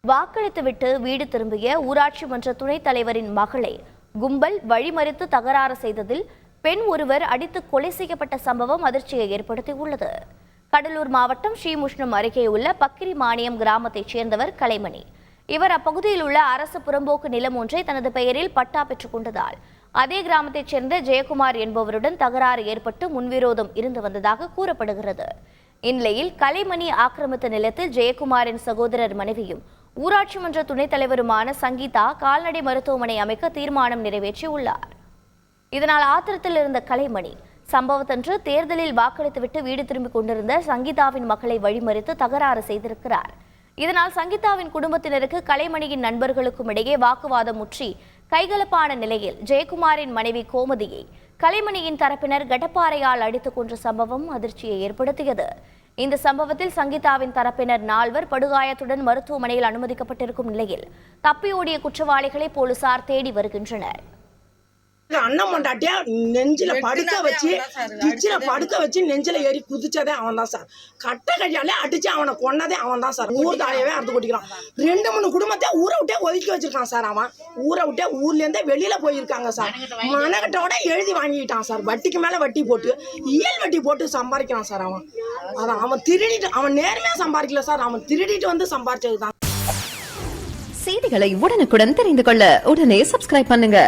வாக்களித்துவிட்டு வீடு திரும்பிய ஊராட்சி மன்ற துணைத் தலைவரின் மகளை கும்பல் வழிமறித்து தகராறு செய்ததில் பெண் ஒருவர் அடித்து கொலை செய்யப்பட்ட சம்பவம் அதிர்ச்சியை ஏற்படுத்தியுள்ளது. கடலூர் மாவட்டம் ஸ்ரீமுஷ்ணம் அருகே உள்ள பக்கிரி மானியம் கிராமத்தைச் சேர்ந்தவர் கலைமணி. இவர் அப்பகுதியில் உள்ள அரசு புறம்போக்கு நிலம் ஒன்றை தனது பெயரில் பட்டா பெற்றுக் கொண்டதால் அதே கிராமத்தைச் சேர்ந்த ஜெயக்குமார் என்பவருடன் தகராறு ஏற்பட்டு முன்விரோதம் இருந்து வந்ததாக கூறப்படுகிறது. இந்நிலையில் கலைமணி ஆக்கிரமித்த நிலத்தில் ஜெயக்குமாரின் சகோதரர் மனைவியும் ஊராட்சி மன்ற துணைத் தலைவருமான சங்கீதா கால்நடை மருத்துவமனை அமைக்க தீர்மானம் நிறைவேற்றியுள்ளார். இதனால் ஆத்திரத்தில் இருந்த கலைமணி சம்பவத்தன்று தேர்தலில் வாக்களித்துவிட்டு வீடு திரும்பிக் கொண்டிருந்த சங்கீதாவின் மகளை வழிமறித்து தகராறு செய்திருக்கிறார். இதனால் சங்கீதாவின் குடும்பத்தினருக்கு கலைமணியின் நண்பர்களுக்கும் இடையே வாக்குவாதம் முற்றி கைகலப்பான நிலையில் ஜெயக்குமாரின் மனைவி கோமதியை கலைமணியின் தரப்பினர் கடப்பாறையால் அடித்துக் கொன்ற சம்பவம் அதிர்ச்சியை ஏற்படுத்தியது. இந்த சம்பவத்தில் சங்கீதாவின் தரப்பினர் 4 படுகாயத்துடன் மருத்துவமனையில் அனுமதிக்கப்பட்டிருக்கும் நிலையில் தப்பியோடிய குற்றவாளிகளை போலீசார் தேடி வருகின்றனர். அண்ணன் மண்டாட்டியா நெஞ்சில படுக்க வச்சு நெஞ்சில ஏறி குதிச்சதே அவன் தான் சார். கட்ட கட்டியாலே அடிச்சு அவனை கொன்னதே அவன் தான் சார். ஊர் தாலையவே அறுத்து கொட்டிக்கிறான். 2-3 குடும்பத்தை ஊரை விட்டே ஒதுக்கி வச்சிருக்கான் சார். அவன் ஊரை விட்டே ஊர்ல இருந்தே வெளியில போயிருக்காங்க சார். மனக்கட்டோட எழுதி வாங்கிட்டான் சார். வட்டிக்கு மேல வட்டி போட்டு இயல் வட்டி போட்டு சம்பாதிக்கிறான் சார். அவன் திருடிட்டு அவன் நேர்மையா சம்பாதிக்கல சார். அவன் திருடிட்டு வந்து சம்பாதிச்சதுதான். செய்திகளை உடனுக்குடன் தெரிந்து கொள்ள உடனே சப்ஸ்கிரைப் பண்ணுங்க.